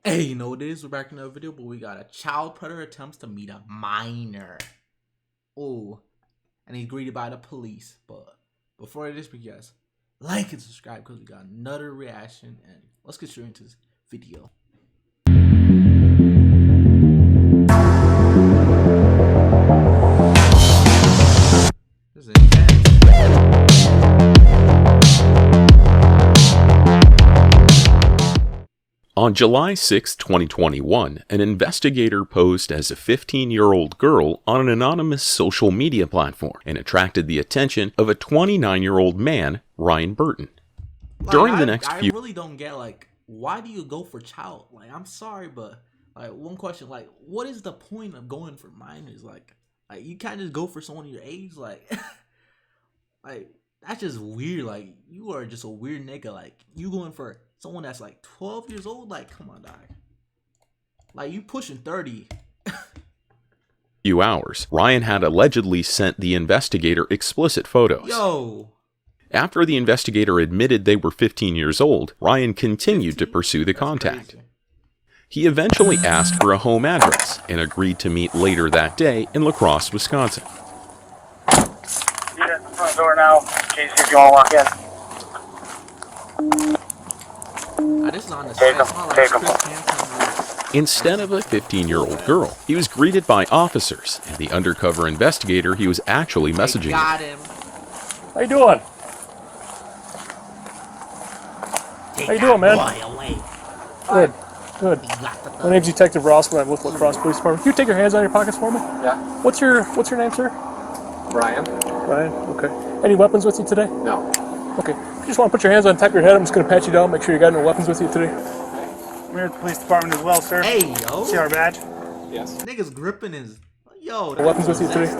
Hey, you know what it is? We're back in another video, but we got a child predator attempts to meet a minor. Oh, and he's greeted by the police. But before this, guys, like and subscribe because we got another reaction. And let's get straight into this video. This is intense. On July 6, 2021, an investigator posed as a 15-year-old girl on an anonymous social media platform and attracted the attention of a 29-year-old man, Ryan Burton. During the next few... I really don't get, why do you go for child? I'm sorry, but, one question, what is the point of going for minors? You can't just go for someone your age, that's just weird. You are just a weird nigga. You going for someone that's 12 years old? Come on, dog. You pushing 30. few hours, Ryan had allegedly sent the investigator explicit photos. Yo. After the investigator admitted they were 15 years old, Ryan continued to pursue the contact. Crazy. He eventually asked for a home address and agreed to meet later that day in La Crosse, Wisconsin. You're at the front door now, in case if you want to walk in. This is on the Take side. him. Instead of a 15-year-old girl, he was greeted by officers and the undercover investigator he was actually messaging. Got him. How you doing? How you doing, man? Good. Good. My name's Detective Ross, and I'm with La Crosse Police Department. Can you take your hands on your pockets for me? Yeah. What's your name, sir? Ryan? Ryan. Okay. Any weapons with you today? No. Okay. You just want to put your hands on top of your head. I'm just going to pat you down, make sure you got no weapons with you today. I'm here at the police department as well, sir. Hey, yo. See our badge? Yes. Niggas gripping his. Yo. No weapons with you today?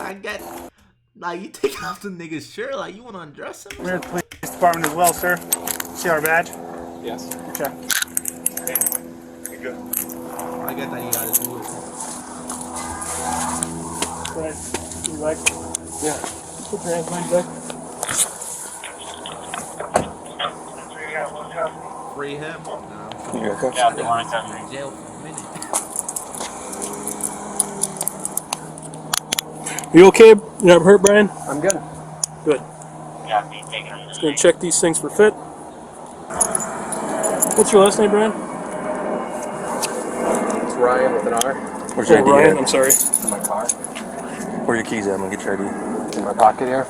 I get. You taking off the nigga's shirt. You want to undress him? I'm here at the police department as well, sir. See our badge? Yes. Okay. Okay. You're good. I get that you gotta do it. Right. You like? Yeah. Put your hands behind your back. Free him. You got cuffs? Yeah, the line In jail for a minute. You okay? You not hurt, Brian? I'm good. Good. Yeah, be taking him. Just going to check these things for fit. What's your last name, Brian? It's Ryan with an R. Where's your ID Ryan, at? I'm sorry. In my car. Where are your keys at? I'm gonna get your ID. In my pocket here.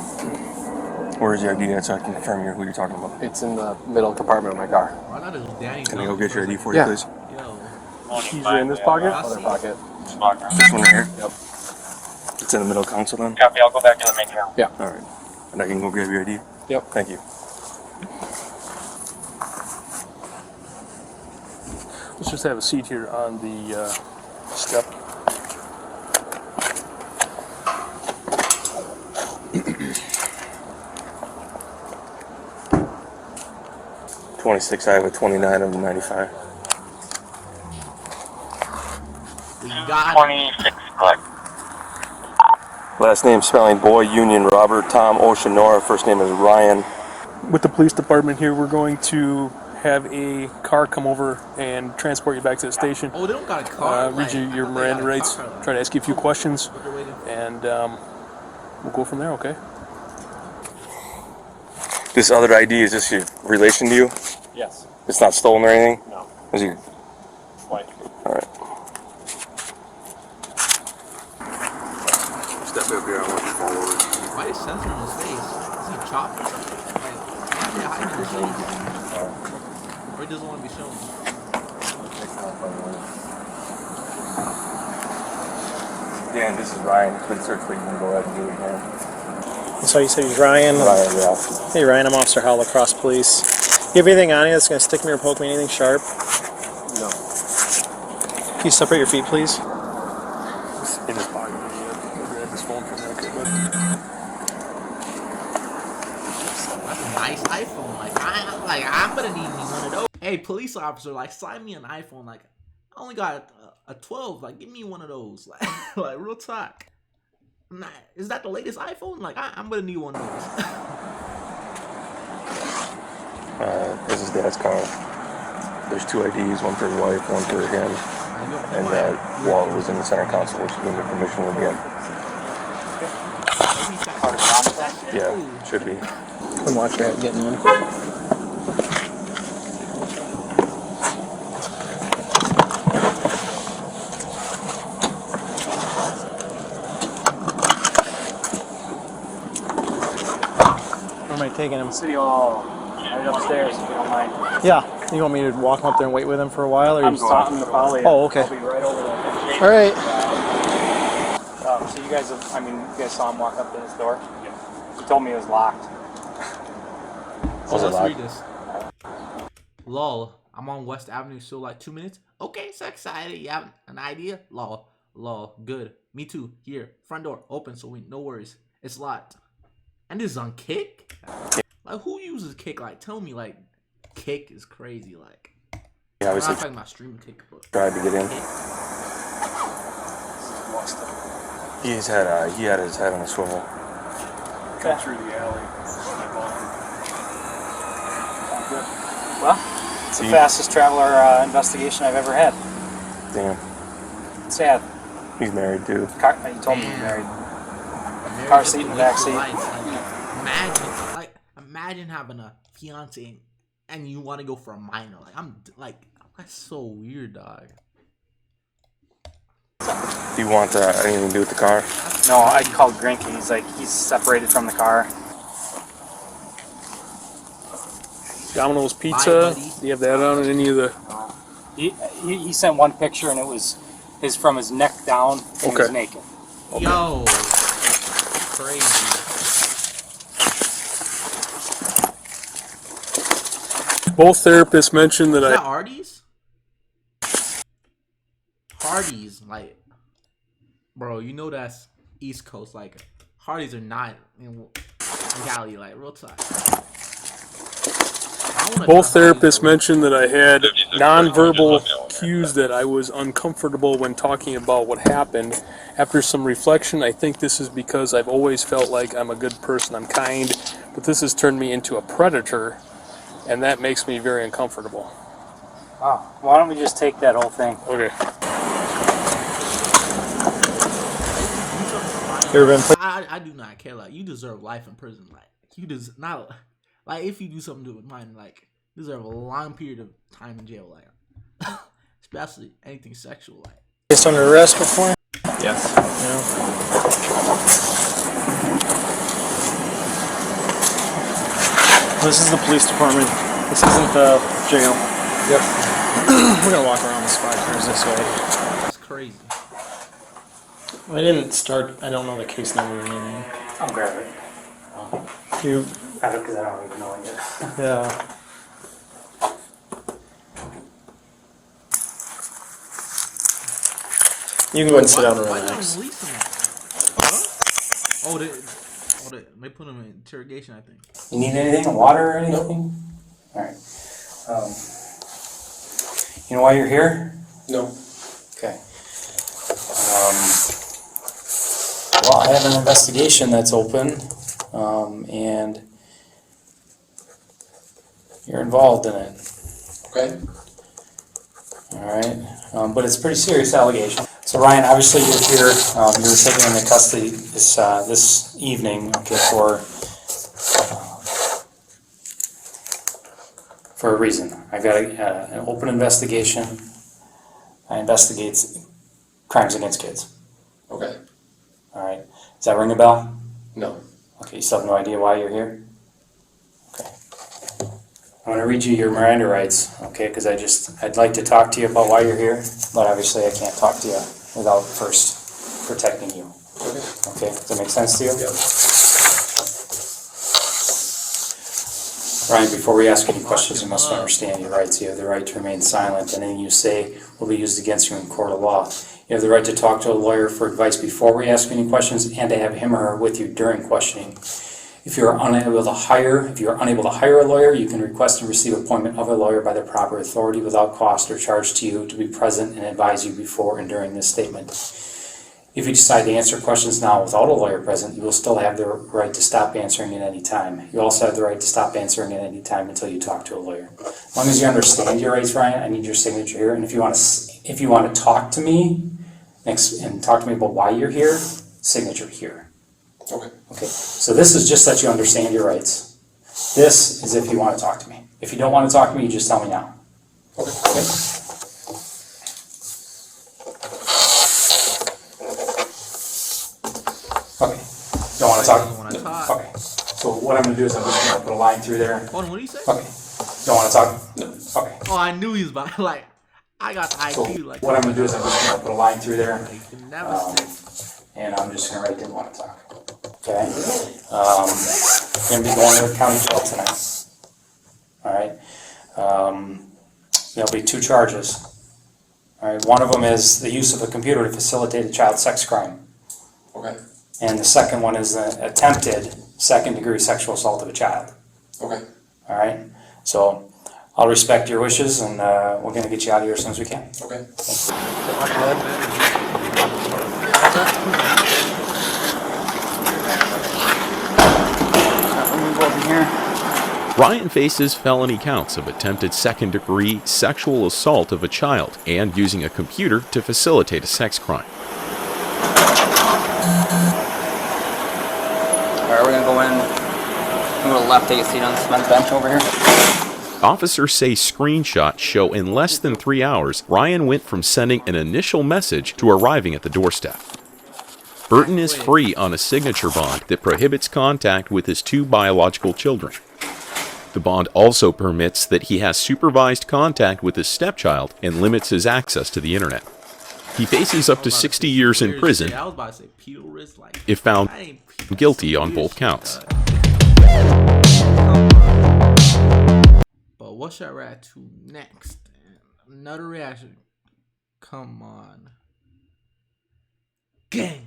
Where is your ID at so I can confirm who you're talking about? It's in the middle compartment of my car. I thought it was Danny. Can I go get your ID for Yeah. you, please? Yo. Keys are in this pocket? Other pocket. This one right here? Yep. It's in the middle console then? Copy, I'll go back to the main room. Yeah. Alright. And I can go grab your ID? Yep. Thank you. Let's just have a seat here on the step. $26, I have a $29 of the $95. We got him. 26, click. Last name spelling Boy, Union, Robert, Tom, Ocean, Nora. First name is Ryan. With the police department here, we're going to have a car come over and transport you back to the station. Oh, they don't got a car. Read you your Miranda rights, try to ask you a few questions, and we'll go from there, okay? This other ID, is this your relation to you? Yes. It's not stolen or anything? No. Is he? White. Alright. Step up here, I want you to fall over. Why is censoring his face? Is he chopped or something? Why is he hiding his face? Or he doesn't want to be shown? Dan, this is Ryan. Quick search for you. You can go ahead and do it again. So you said he's Ryan. Ryan, yeah. Hey Ryan, I'm Officer Howell, La Crosse Police. You have anything on you that's going to stick me or poke me? Anything sharp? No. Can you separate your feet, please? In his pocket. Grab his phone from there, okay, bud. That's a nice iPhone. I'm gonna need me one of those. Hey, police officer, sign me an iPhone. I only got a 12. Give me one of those. Real talk. Is that the latest iPhone? I'm gonna need one of those. This is Dad's car. There's 2 IDs, one for his wife, one for him. And that wallet was in the center console, which is when the permission would get. Yeah, should be. Come watch that getting in. Where am I taking him? City Hall, right upstairs, if you don't mind. Yeah. You want me to walk him up there and wait with him for a while, or I'm stopping to follow you. Oh, okay. I'll be right over there. All right. So you guys saw him walk up to his door? Yeah. He told me it was locked. So let's read this. Lol, I'm on West Avenue, so like 2 minutes. Okay, so excited. You have an idea? Lol, good. Me too. Here, front door open, so no worries. It's locked. And this is on Kick? Like, who uses Kick? Like, tell me, like, Kick is crazy. Like, Yeah, I'm obviously not talking about streaming Kick, but tried to get in. Kick. He had his head on a swivel. Cut through the alley. Well, it's the fastest traveler investigation I've ever had. Damn. Sad. He's married too. You told me he's married. Car seat in the back seat. Like, imagine having a fiance and you want to go for a minor. That's so weird, dog. Do you want anything to do with the car? No, I called Grinky. He's separated from the car. Domino's Bye, Pizza. buddy. Do you have that on any of the? He sent one picture and it was from his neck down and he was Okay. naked. Yo, crazy. Both therapists mentioned that Is I. that Hardee's? Hardee's, like, bro, you know that's East Coast. Like, Hardee's are not in Cali, like, real talk. Both therapists mentioned that I had nonverbal cues that I was uncomfortable when talking about what happened. After some reflection, I think this is because I've always felt like I'm a good person, I'm kind, but this has turned me into a predator, and that makes me very uncomfortable. Oh, why don't we just take that whole thing? Okay. I do not care. Like, you deserve life in prison. Like, you not like if you do something to with mine, like, you deserve a long period of time in jail. Like, especially anything sexual. Like, Placed under arrest before? Yes. Yeah. This is the police department. This isn't the jail. Yep. We're gonna walk around the spot cars this way. that's crazy. I didn't start. I don't know the case number or anything. I'll grab it. You? Because I don't even know it yet. Yeah. You can go and sit down and Why don't relax. they release him? Oh, they put him in interrogation, I think. You need anything? Water or anything? Alright. You know why you're here? No. Okay. Well, I have an investigation that's open, and you're involved in it. Okay. Alright, but it's a pretty serious allegation. So Ryan, obviously you're here, you were taken into custody this evening, okay, for a reason. I got an open investigation. I investigate crimes against kids. Okay. Alright, does that ring a bell? No. Okay, you still have no idea why you're here? Okay. I'm going to read you your Miranda rights, okay, because I'd like to talk to you about why you're here, but obviously I can't talk to you without first protecting you. Okay. Okay, does that make sense to you? Yep. Ryan, before we ask any questions, you must understand your rights. You have the right to remain silent, and anything you say will be used against you in court of law. You have the right to talk to a lawyer for advice before we ask any questions, and to have him or her with you during questioning. If you are unable to hire a lawyer, you can request and receive appointment of a lawyer by the proper authority without cost or charge to you to be present and advise you before and during this statement. If you decide to answer questions now without a lawyer present, you will still have the right to stop answering at any time. You also have the right to stop answering at any time until you talk to a lawyer. As long as you understand your rights, Ryan, I need your signature here. And if you want to talk to me and talk to me about why you're here, signature here. Okay. Okay. So this is just that you understand your rights. This is if you want to talk to me. If you don't want to talk to me, you just tell me now. Okay. Okay. Don't want to talk? Don't wanna talk. Okay. So what I'm going to do is I'm just going to put a line through there. Hold on, what do you say? Okay. Don't want to talk? Okay. Oh, I knew he was about like. I got the So IQ. Like what I'm going to do is I'm just going to put a line through there. You can never say. And I'm just going to write didn't want to talk. Okay? Going to be going to the county jail tonight. All right? There'll be 2 charges. All right? One of them is the use of a computer to facilitate a child sex crime. Okay. And the second one is an attempted second-degree sexual assault of a child. Okay. All right? So I'll respect your wishes, and we're going to get you out of here as soon as we can. Okay. Move over here. Ryan faces felony counts of attempted second-degree sexual assault of a child and using a computer to facilitate a sex crime. Alright, we're gonna go in, go to the left, take a seat on the cement bench over here. Officers say screenshots show in less than 3 hours, Ryan went from sending an initial message to arriving at the doorstep. Burton is free on a signature bond that prohibits contact with his 2 biological children. The bond also permits that he has supervised contact with his stepchild and limits his access to the internet. He faces up to 60 years in prison I was about to say Peter Riz, like, if found I ain't guilty on both counts. But what should I react to next? Another reaction. Come on. Gang.